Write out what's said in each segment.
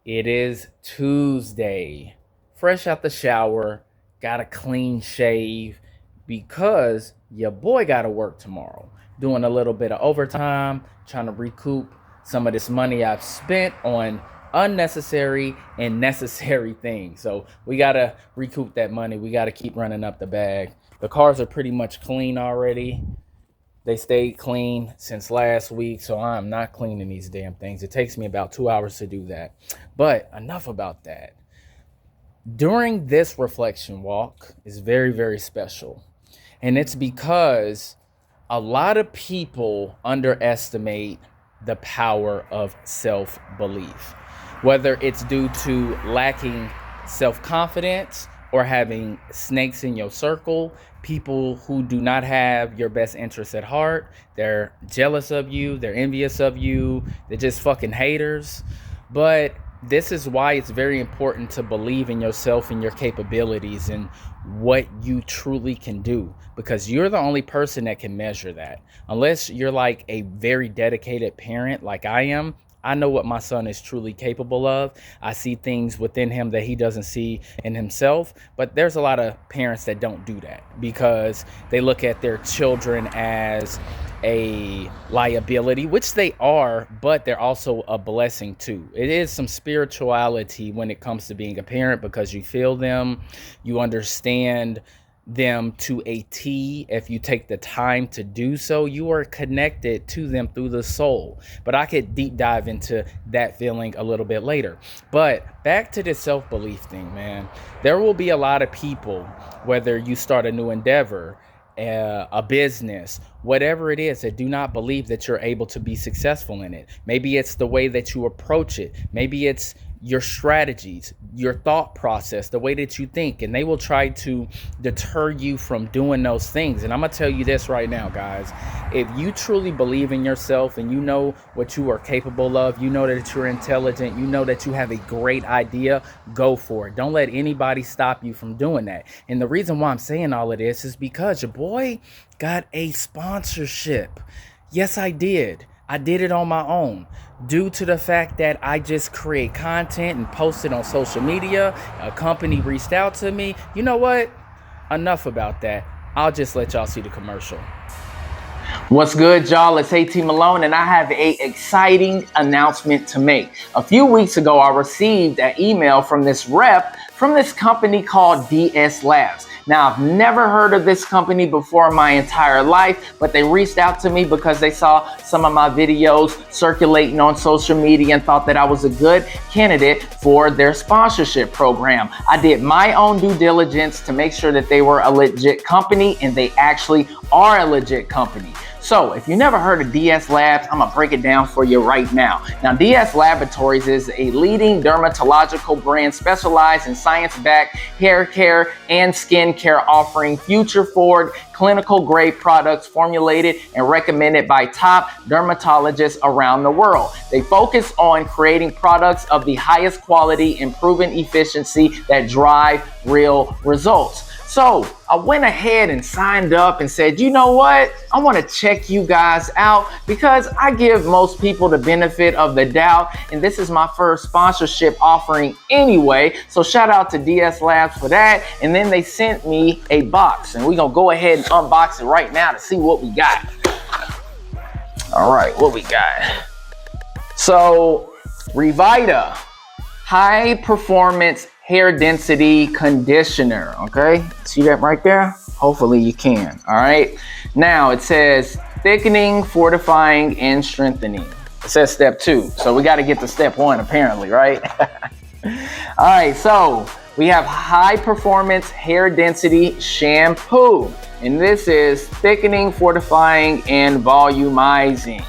It is Tuesday. Fresh out the shower, got a clean shave because your boy got to work tomorrow. Doing a little bit of overtime, trying to recoup some of this money I've spent on unnecessary and necessary things. So we got to recoup that money. We got to keep running up the bag. The cars are pretty much clean already. They stayed clean since last week, so I'm not cleaning these damn things. It takes me about 2 hours to do that. But enough about that. During this reflection walk is very, very special. And it's because a lot of people underestimate the power of self belief, whether it's due to lacking self confidence or having snakes in your circle, people who do not have your best interests at heart. They're jealous of you, they're envious of you, they're just fucking haters. But this is why it's very important to believe in yourself and your capabilities and what you truly can do, because you're the only person that can measure that. Unless you're like a very dedicated parent like I am, I know what my son is truly capable of. I see things within him that he doesn't see in himself. But there's a lot of parents that don't do that because they look at their children as a liability, which they are, but they're also a blessing too. It is some spirituality when it comes to being a parent because you feel them, you understand them to a T. If you take the time to do so, you are connected to them through the soul. But I could deep dive into that feeling a little bit later. But back to this self-belief thing, man. There will be a lot of people, whether you start a new endeavor, a business, whatever it is, that do not believe that you're able to be successful in it. Maybe it's the way that you approach it. Maybe it's your strategies, your thought process, the way that you think, and they will try to deter you from doing those things. And I'm gonna tell you this right now, guys. If you truly believe in yourself and you know what you are capable of, you know that you're intelligent, you know that you have a great idea, go for it. Don't let anybody stop you from doing that. And the reason why I'm saying all of this is because your boy got a sponsorship. Yes, I did. I did it on my own due to the fact that I just create content and post it on social media. A company reached out to me. You know what? Enough about that. I'll just let y'all see the commercial. What's good, y'all? It's AT Malone, and I have an exciting announcement to make. A few weeks ago, I received an email from this rep from this company called DS Labs. Now, I've never heard of this company before in my entire life, but they reached out to me because they saw some of my videos circulating on social media and thought that I was a good candidate for their sponsorship program. I did my own due diligence to make sure that they were a legit company, and they actually are a legit company. So if you never heard of DS Labs, I'm gonna break it down for you right now. Now, DS Laboratories is a leading dermatological brand specialized in science-backed hair care and skin care, offering future-forward clinical grade products formulated and recommended by top dermatologists around the world. They focus on creating products of the highest quality and proven efficiency that drive real results. So I went ahead and signed up and said, you know what? I want to check you guys out because I give most people the benefit of the doubt. And this is my first sponsorship offering anyway. So shout out to DS Labs for that. And then they sent me a box, and we're going to go ahead and unbox it right now to see what we got. All right, what we got? So Revita high performance hair density conditioner. Okay, see that right there? Hopefully you can. All right, now it says thickening, fortifying, and strengthening. It says step 2, so we got to get to step 1 apparently, right? All right, so we have high performance hair density shampoo, and this is thickening, fortifying, and volumizing.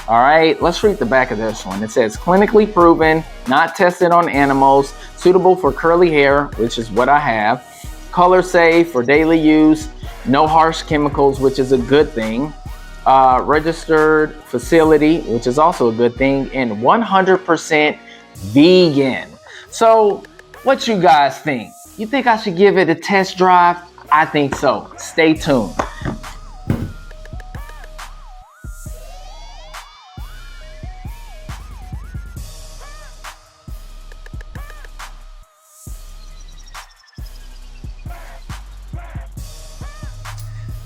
All right, let's read the back of this one. It says clinically proven, not tested on animals, suitable for curly hair, which is what I have, color safe for daily use, no harsh chemicals, which is a good thing, registered facility, which is also a good thing, and 100% vegan. So what you guys think? You think I should give it a test drive? I think so. Stay tuned.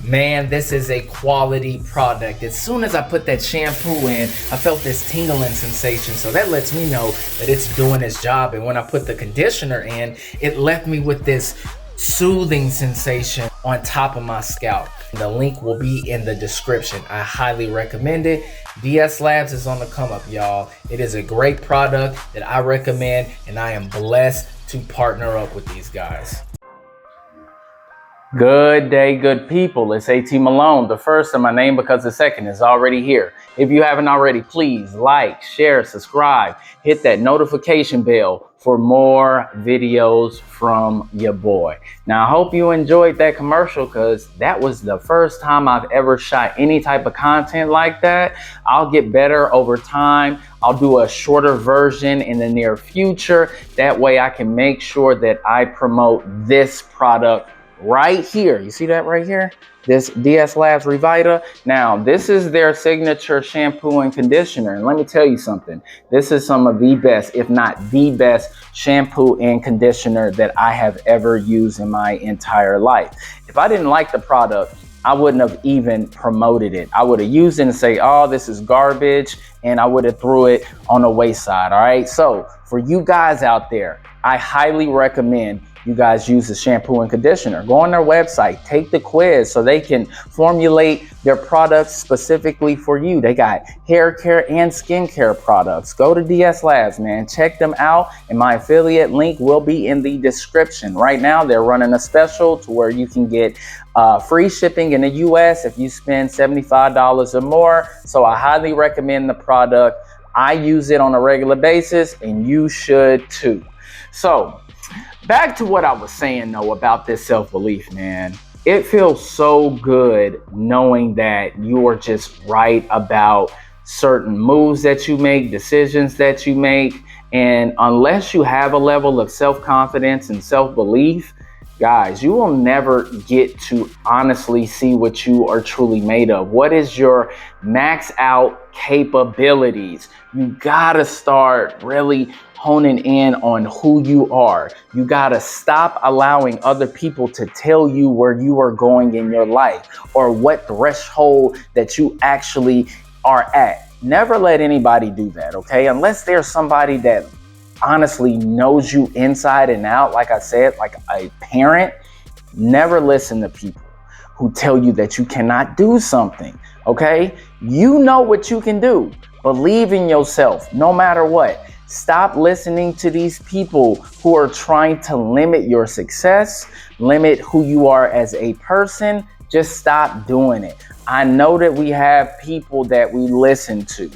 Man, this is a quality product. As soon as I put that shampoo in, I felt this tingling sensation. So that lets me know that it's doing its job. And when I put the conditioner in, it left me with this soothing sensation on top of my scalp. The link will be in the description. I highly recommend it. DS Labs is on the come up, y'all. It is a great product that I recommend, and I am blessed to partner up with these guys. Good day, good people. It's AT Malone, the first in my name because the second is already here. If you haven't already, please like, share, subscribe, hit that notification bell for more videos from your boy. Now, I hope you enjoyed that commercial because that was the first time I've ever shot any type of content like that. I'll get better over time. I'll do a shorter version in the near future. That way I can make sure that I promote this product right here. You see that right here? This DS Labs Revita. Now, this is their signature shampoo and conditioner. And let me tell you something. This is some of the best, if not the best, shampoo and conditioner that I have ever used in my entire life. If I didn't like the product, I wouldn't have even promoted it. I would have used it and say, oh, this is garbage, and I would have threw it on the wayside, all right? So for you guys out there, I highly recommend you guys use the shampoo and conditioner. Go on their website, take the quiz so they can formulate their products specifically for you. They got hair care and skincare products. Go to DS Labs, man. Check them out, and my affiliate link will be in the description. Right now, they're running a special to where you can get free shipping in the US if you spend $75 or more. So I highly recommend the product. I use it on a regular basis, and you should too. So back to what I was saying though about this self-belief, man. It feels so good knowing that you are just right about certain moves that you make, decisions that you make. And unless you have a level of self-confidence and self-belief, guys, you will never get to honestly see what you are truly made of. What is your max out capabilities? You gotta start really honing in on who you are. You gotta stop allowing other people to tell you where you are going in your life or what threshold that you actually are at. Never let anybody do that, okay? Unless there's somebody that honestly knows you inside and out, like I said, like a parent. Never listen to people who tell you that you cannot do something, okay? You know what you can do. Believe in yourself no matter what. Stop listening to these people who are trying to limit your success, limit who you are as a person. Just stop doing it. I know that we have people that we listen to,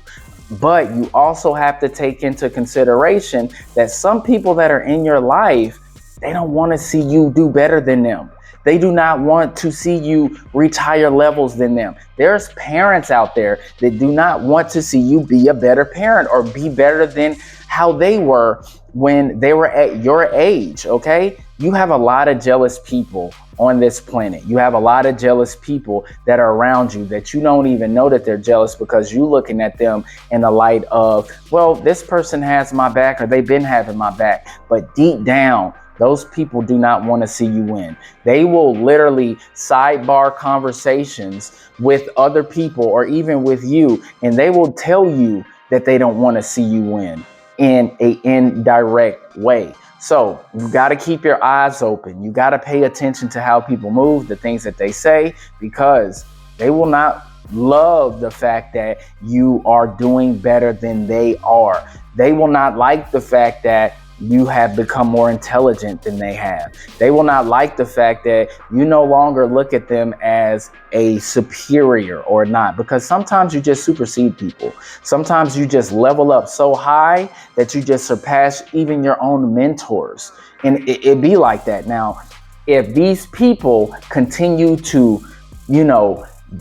but you also have to take into consideration that some people that are in your life, they don't want to see you do better than them. They do not want to see you reach higher levels than them. There's parents out there that do not want to see you be a better parent or be better than how they were when they were at your age, okay? You have a lot of jealous people on this planet. You have a lot of jealous people that are around you that you don't even know that they're jealous because you're looking at them in the light of, well, this person has my back or they've been having my back. But deep down, those people do not want to see you win. They will literally sidebar conversations with other people or even with you, and they will tell you that they don't want to see you win in an indirect way. So you got to keep your eyes open. You got to pay attention to how people move, the things that they say, because they will not love the fact that you are doing better than they are. They will not like the fact that you have become more intelligent than they have. They will not like the fact that you no longer look at them as a superior or not, because sometimes you just supersede people. Sometimes you just level up so high that you just surpass even your own mentors. And it be like that. Now, if these people continue to,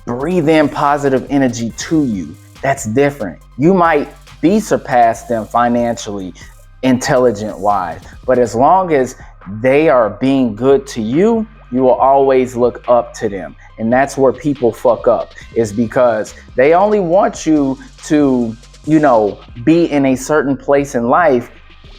breathe in positive energy to you, that's different. You might be surpassed them financially, intelligent wise, but as long as they are being good to you, you will always look up to them. And that's where people fuck up, is because they only want you to, be in a certain place in life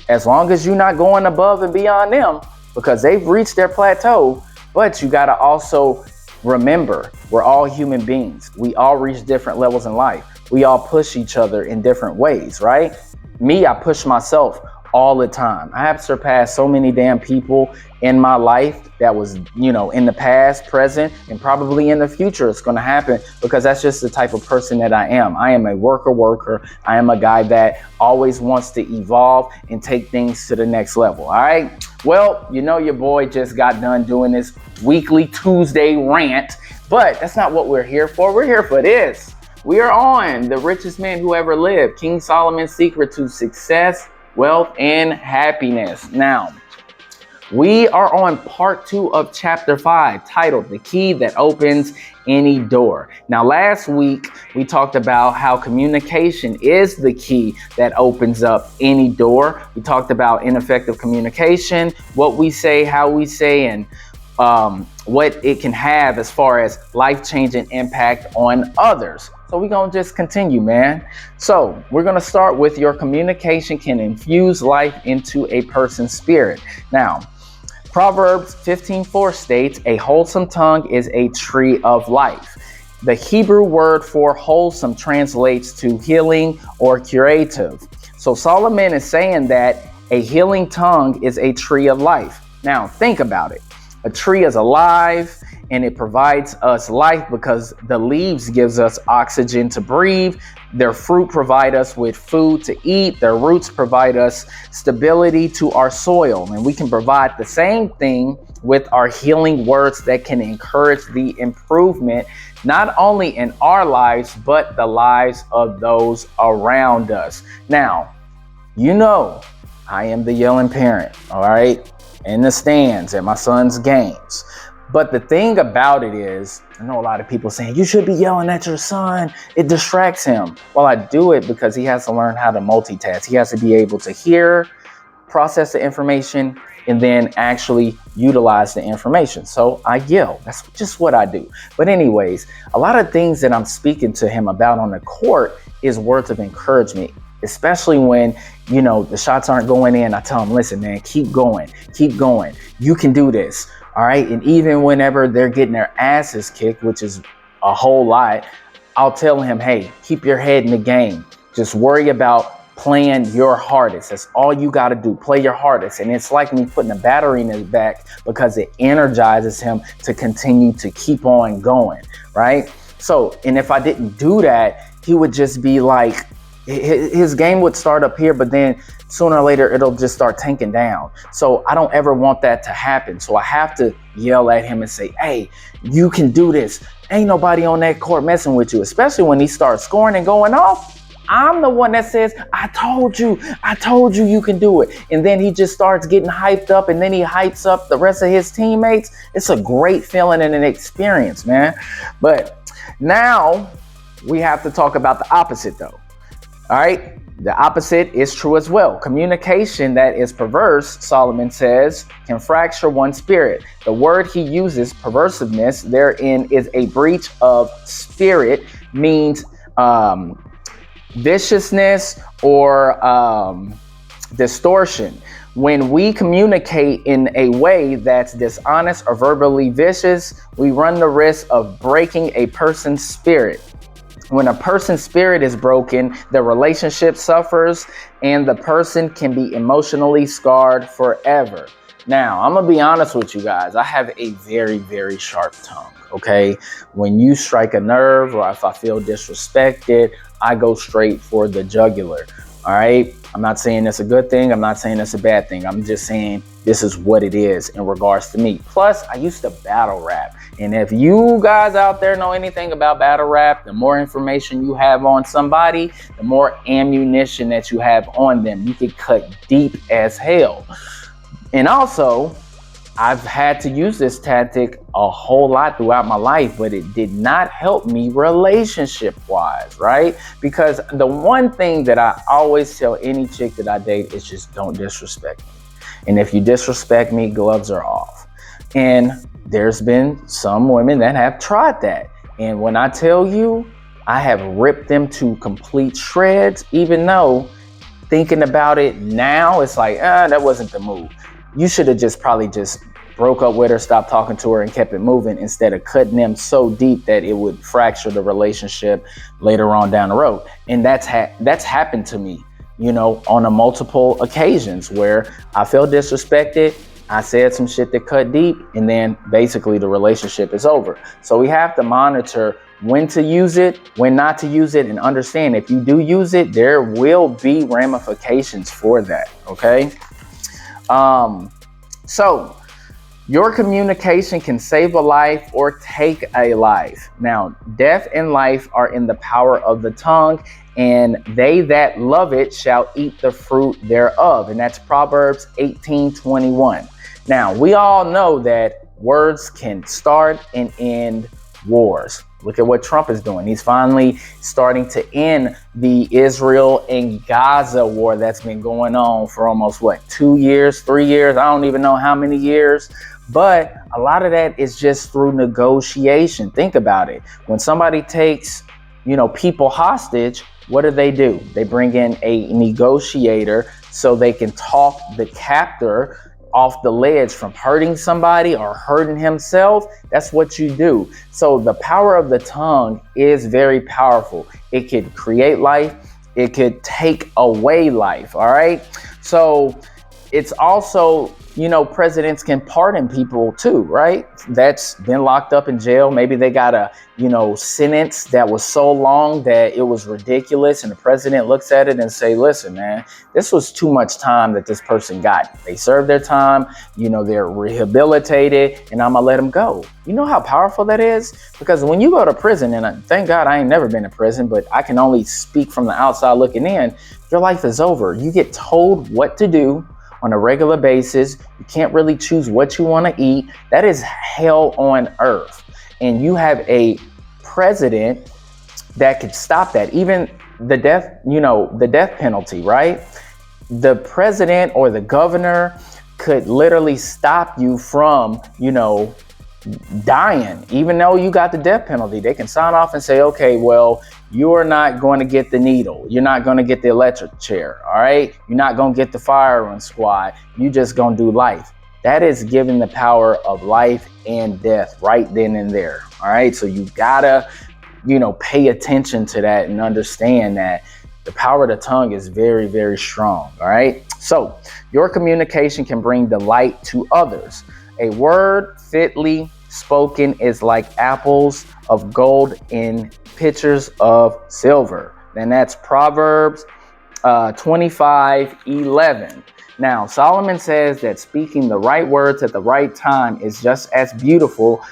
as long as you're not going above and beyond them, because they've reached their plateau. But you got to also Remember, we're all human beings. We all reach different levels in life. We all push each other in different ways, right? Me, I push myself all the time. I have surpassed so many damn people in my life that was, in the past, present, and probably in the future it's going to happen, because that's just the type of person that I am. I am a worker. I am a guy that always wants to evolve and take things to the next level. All right. Well, your boy just got done doing this weekly Tuesday rant, but that's not what we're here for. We're here for this. We are on The Richest Man Who Ever Lived, King Solomon's Secret to Success, Wealth, and Happiness. Now, we are on part 2 of chapter 5, titled The Key That Opens Any Door. Now, last week, we talked about how communication is the key that opens up any door. We talked about ineffective communication, what we say, how we say, and what it can have as far as life-changing impact on others. So we're going to just continue, man. So we're going to start with your communication can infuse life into a person's spirit. Now, Proverbs 15:4 states, a wholesome tongue is a tree of life. The Hebrew word for wholesome translates to healing or curative. So Solomon is saying that a healing tongue is a tree of life. Now, think about it. A tree is alive and it provides us life because the leaves gives us oxygen to breathe. Their fruit provide us with food to eat. Their roots provide us stability to our soil. And we can provide the same thing with our healing words that can encourage the improvement, not only in our lives, but the lives of those around us. Now, I am the yelling parent, all right, in the stands at my son's games. But the thing about it is, I know a lot of people saying, you should be yelling at your son. It distracts him. Well, I do it because he has to learn how to multitask. He has to be able to hear, process the information, and then actually utilize the information. So I yell. That's just what I do. But anyways, a lot of things that I'm speaking to him about on the court is words of encouragement, especially when, the shots aren't going in. I tell him, listen, man, keep going. You can do this. All right. And even whenever they're getting their asses kicked, which is a whole lot, I'll tell him, hey, keep your head in the game. Just worry about playing your hardest. That's all you got to do. Play your hardest. And it's like me putting a battery in his back because it energizes him to continue to keep on going. Right. So, and if I didn't do that, he would just be like, his game would start up here, but then sooner or later, it'll just start tanking down. So I don't ever want that to happen. So I have to yell at him and say, hey, you can do this. Ain't nobody on that court messing with you, especially when he starts scoring and going off. I'm the one that says, I told you you can do it. And then he just starts getting hyped up, and then he hypes up the rest of his teammates. It's a great feeling and an experience, man. But now we have to talk about the opposite, though. All right. The opposite is true as well. Communication that is perverse, Solomon says, can fracture one's spirit. The word he uses, perversiveness, therein is a breach of spirit, means viciousness or distortion. When we communicate in a way that's dishonest or verbally vicious, we run the risk of breaking a person's spirit. When a person's spirit is broken, the relationship suffers and the person can be emotionally scarred forever. Now, I'm going to be honest with you guys. I have a very, very sharp tongue, okay? When you strike a nerve or if I feel disrespected, I go straight for the jugular, all right? I'm not saying that's a good thing. I'm not saying that's a bad thing. I'm just saying this is what it is in regards to me. Plus, I used to battle rap. And if you guys out there know anything about battle rap, the more information you have on somebody, the more ammunition that you have on them. You can cut deep as hell. And also, I've had to use this tactic a whole lot throughout my life, but it did not help me relationship-wise, right? Because the one thing that I always tell any chick that I date is just don't disrespect me. And if you disrespect me, gloves are off. And there's been some women that have tried that. And when I tell you, I have ripped them to complete shreds, even though thinking about it now, it's like, that wasn't the move. You should have just probably just broke up with her, stopped talking to her, and kept it moving instead of cutting them so deep that it would fracture the relationship later on down the road. And that's happened to me, on a multiple occasions where I felt disrespected. I said some shit that cut deep, and then basically the relationship is over. So we have to monitor when to use it, when not to use it, and understand if you do use it, there will be ramifications for that. Okay. So your communication can save a life or take a life. Now, death and life are in the power of the tongue, and they that love it shall eat the fruit thereof. And that's Proverbs 18:21. Now, we all know that words can start and end wars. Look at what Trump is doing. He's finally starting to end the Israel and Gaza war that's been going on for almost 2 years, 3 years? I don't even know how many years. But a lot of that is just through negotiation. Think about it. When somebody takes, people hostage, what do? They bring in a negotiator so they can talk the captor off the ledge from hurting somebody or hurting himself. That's what you do. So the power of the tongue is very powerful. It could create life. It could take away life. All right. So it's also, presidents can pardon people too, right? That's been locked up in jail. Maybe they got a, sentence that was so long that it was ridiculous. And the president looks at it and say, listen, man, this was too much time that this person got. They served their time, they're rehabilitated, and I'm gonna let them go. You know how powerful that is? Because when you go to prison, and thank God I ain't never been in prison, but I can only speak from the outside looking in, your life is over. You get told what to do on a regular basis. You can't really choose what you want to eat. That is hell on earth. And you have a president that could stop that. Even the death, the death penalty, right? The president or the governor could literally stop you from, dying. Even though you got the death penalty, they can sign off and say, okay, well, you're not going to get the needle. You're not going to get the electric chair. All right. You're not going to get the firing squad. You just going to do life. That is giving the power of life and death right then and there. All right. So you gotta, pay attention to that and understand that the power of the tongue is very, very strong. All right. So your communication can bring delight to others. A word fitly spoken is like apples of gold in pitchers of silver. And that's Proverbs 25:11. Now, Solomon says that speaking the right words at the right time is just as beautiful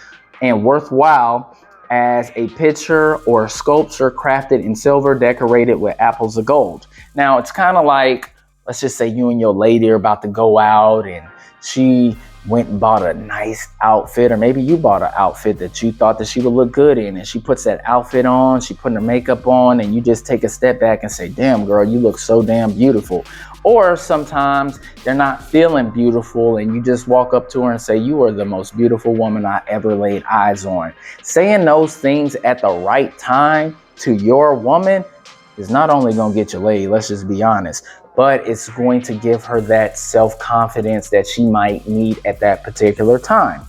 and worthwhile as a picture or a sculpture crafted in silver decorated with apples of gold. Now, it's kind of like, let's just say you and your lady are about to go out and she went and bought a nice outfit, or maybe you bought an outfit that you thought that she would look good in, and she puts that outfit on, she putting her makeup on, and you just take a step back and say, damn girl, you look so damn beautiful. Or sometimes they're not feeling beautiful and you just walk up to her and say, you are the most beautiful woman I ever laid eyes on. Saying those things at the right time to your woman is not only going to get you laid, let's just be honest, but it's going to give her that self-confidence that she might need at that particular time.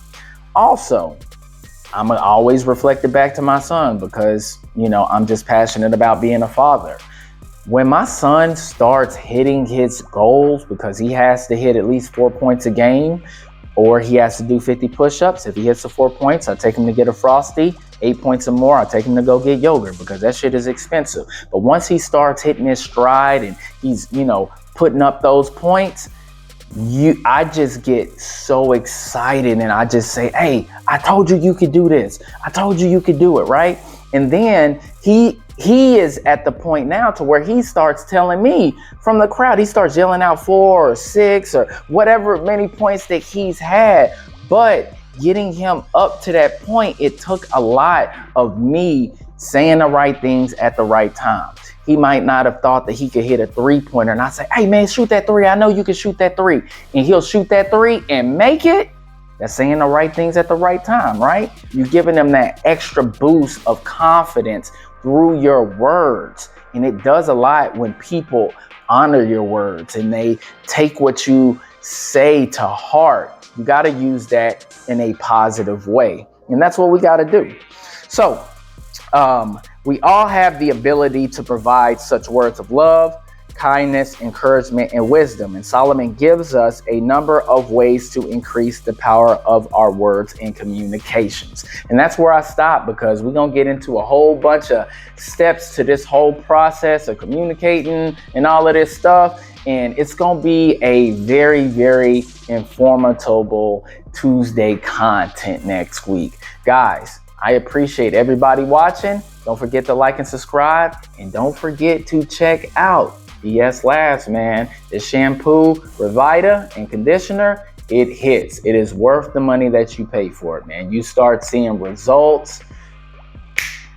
Also, I'm going to always reflect it back to my son because, I'm just passionate about being a father. When my son starts hitting his goals, because he has to hit at least 4 points a game, or he has to do 50 push-ups. If he hits the 4 points, I take him to get a Frosty. 8 points or more, I take him to go get yogurt because that shit is expensive. But once he starts hitting his stride and he's, putting up those points, I just get so excited and I just say, hey, I told you you could do this. I told you could do it, right? And then he is at the point now to where he starts telling me from the crowd, he starts yelling out 4 or 6 or whatever many points that he's had. But getting him up to that point, it took a lot of me saying the right things at the right time. He might not have thought that he could hit a 3-pointer, and I say, hey man, shoot that 3. I know you can shoot that 3. And he'll shoot that 3 and make it. That's saying the right things at the right time, right? You're giving them that extra boost of confidence through your words. And it does a lot when people honor your words and they take what you say to heart. You got to use that in a positive way. And that's what we got to do. So we all have the ability to provide such words of love, kindness, encouragement, and wisdom. And Solomon gives us a number of ways to increase the power of our words and communications. And that's where I stop, because we're going to get into a whole bunch of steps to this whole process of communicating and all of this stuff. And it's going to be a very, very informative Tuesday content next week. Guys, I appreciate everybody watching. Don't forget to like and subscribe. And don't forget to check out ES Labs, man. The shampoo, Revita, and conditioner, it hits. It is worth the money that you pay for it, man. You start seeing results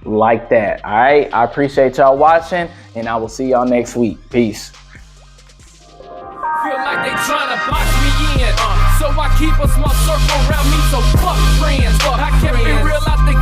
like that. All right. I appreciate y'all watching, and I will see y'all next week. Peace. Feel like they tryna box me in, so I keep a small circle around me. So fuck friends, I kept it real out the